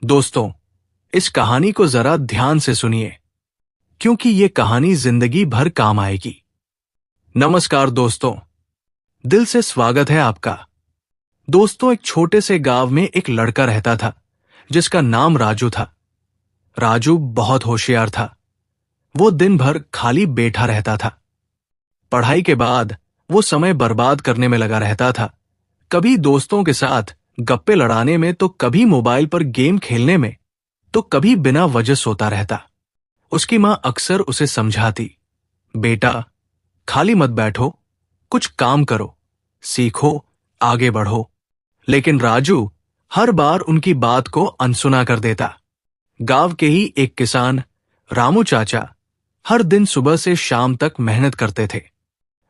दोस्तों, इस कहानी को जरा ध्यान से सुनिए, क्योंकि ये कहानी जिंदगी भर काम आएगी। नमस्कार दोस्तों, दिल से स्वागत है आपका। दोस्तों, एक छोटे से गांव में एक लड़का रहता था जिसका नाम राजू था। राजू बहुत होशियार था। वो दिन भर खाली बैठा रहता था। पढ़ाई के बाद वो समय बर्बाद करने में लगा रहता था, कभी दोस्तों के साथ गप्पे लड़ाने में, तो कभी मोबाइल पर गेम खेलने में, तो कभी बिना वजह सोता रहता। उसकी मां अक्सर उसे समझाती, बेटा खाली मत बैठो, कुछ काम करो, सीखो, आगे बढ़ो। लेकिन राजू हर बार उनकी बात को अनसुना कर देता। गांव के ही एक किसान रामू चाचा हर दिन सुबह से शाम तक मेहनत करते थे।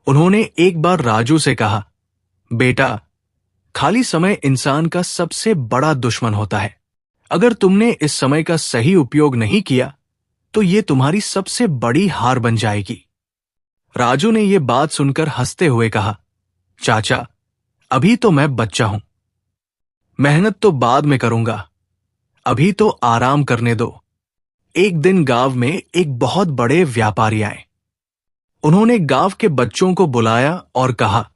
उन्होंने एक बार राजू से कहा, बेटा खाली समय इंसान का सबसे बड़ा दुश्मन होता है। अगर तुमने इस समय का सही उपयोग नहीं किया तो ये तुम्हारी सबसे बड़ी हार बन जाएगी। राजू ने यह बात सुनकर हंसते हुए कहा, चाचा अभी तो मैं बच्चा हूं, मेहनत तो बाद में करूंगा, अभी तो आराम करने दो। एक दिन गांव में एक बहुत बड़े व्यापारी आए। उन्होंने गांव के बच्चों को बुलाया और कहा,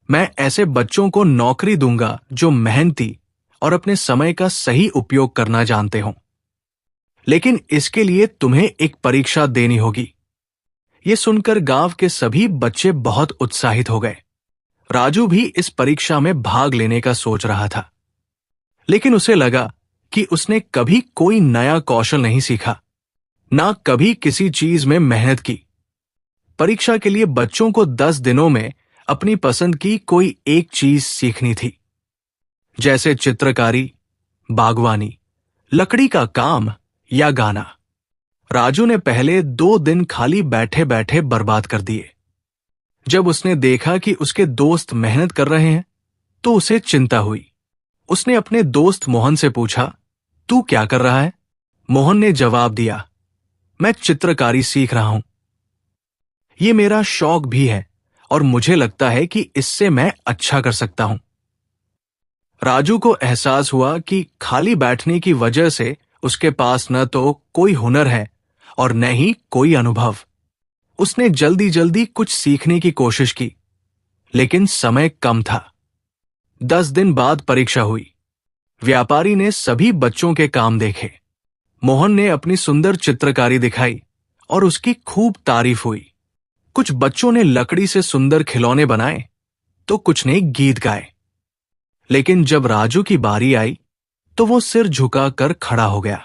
मैं ऐसे बच्चों को नौकरी दूंगा जो मेहनती और अपने समय का सही उपयोग करना जानते हों। लेकिन इसके लिए तुम्हें एक परीक्षा देनी होगी। ये सुनकर गांव के सभी बच्चे बहुत उत्साहित हो गए। राजू भी इस परीक्षा में भाग लेने का सोच रहा था, लेकिन उसे लगा कि उसने कभी कोई नया कौशल नहीं सीखा, ना कभी किसी चीज में मेहनत की। परीक्षा के लिए बच्चों को 10 दिनों में अपनी पसंद की कोई एक चीज सीखनी थी, जैसे चित्रकारी, बागवानी, लकड़ी का काम या गाना। राजू ने पहले 2 दिन खाली बैठे बैठे बर्बाद कर दिए। जब उसने देखा कि उसके दोस्त मेहनत कर रहे हैं तो उसे चिंता हुई। उसने अपने दोस्त मोहन से पूछा, तू क्या कर रहा है? मोहन ने जवाब दिया, मैं चित्रकारी सीख रहा हूं। ये मेरा शौक भी है और मुझे लगता है कि इससे मैं अच्छा कर सकता हूं। राजू को एहसास हुआ कि खाली बैठने की वजह से उसके पास न तो कोई हुनर है और न ही कोई अनुभव। उसने जल्दी जल्दी कुछ सीखने की कोशिश की, लेकिन समय कम था। 10 दिन बाद परीक्षा हुई। व्यापारी ने सभी बच्चों के काम देखे। मोहन ने अपनी सुंदर चित्रकारी दिखाई और उसकी खूब तारीफ हुई। कुछ बच्चों ने लकड़ी से सुंदर खिलौने बनाए तो कुछ ने गीत गाए। लेकिन जब राजू की बारी आई तो वो सिर झुकाकर खड़ा हो गया।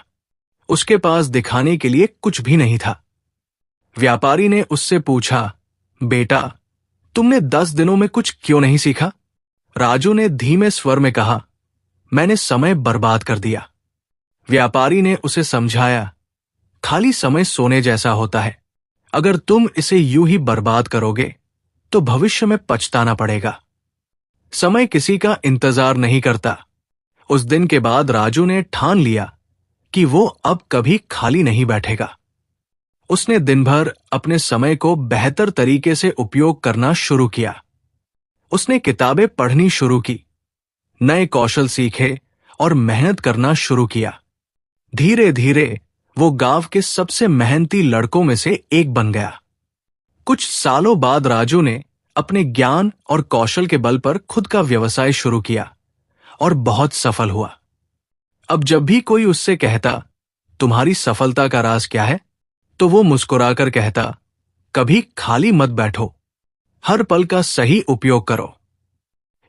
उसके पास दिखाने के लिए कुछ भी नहीं था। व्यापारी ने उससे पूछा, बेटा तुमने 10 दिनों में कुछ क्यों नहीं सीखा? राजू ने धीमे स्वर में कहा, मैंने समय बर्बाद कर दिया। व्यापारी ने उसे समझाया, खाली समय सोने जैसा होता है। अगर तुम इसे यूं ही बर्बाद करोगे तो भविष्य में पछताना पड़ेगा। समय किसी का इंतजार नहीं करता। उस दिन के बाद राजू ने ठान लिया कि वो अब कभी खाली नहीं बैठेगा। उसने दिन भर अपने समय को बेहतर तरीके से उपयोग करना शुरू किया। उसने किताबें पढ़नी शुरू की, नए कौशल सीखे और मेहनत करना शुरू किया। धीरे धीरे वो गांव के सबसे मेहनती लड़कों में से एक बन गया। कुछ सालों बाद राजू ने अपने ज्ञान और कौशल के बल पर खुद का व्यवसाय शुरू किया और बहुत सफल हुआ। अब जब भी कोई उससे कहता, तुम्हारी सफलता का राज क्या है, तो वो मुस्कुराकर कहता, कभी खाली मत बैठो, हर पल का सही उपयोग करो।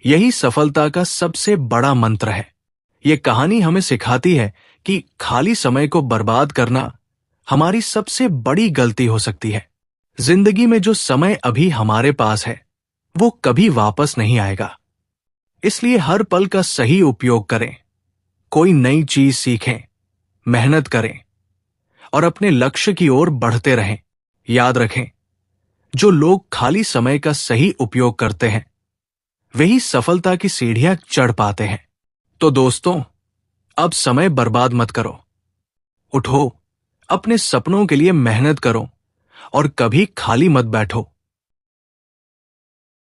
यही सफलता का सबसे बड़ा मंत्र है। ये कहानी हमें सिखाती है कि खाली समय को बर्बाद करना हमारी सबसे बड़ी गलती हो सकती है। जिंदगी में जो समय अभी हमारे पास है वो कभी वापस नहीं आएगा। इसलिए हर पल का सही उपयोग करें, कोई नई चीज सीखें, मेहनत करें और अपने लक्ष्य की ओर बढ़ते रहें। याद रखें, जो लोग खाली समय का सही उपयोग करते हैं वही सफलता की सीढ़ियां चढ़ पाते हैं। तो दोस्तों, अब समय बर्बाद मत करो। उठो, अपने सपनों के लिए मेहनत करो और कभी खाली मत बैठो।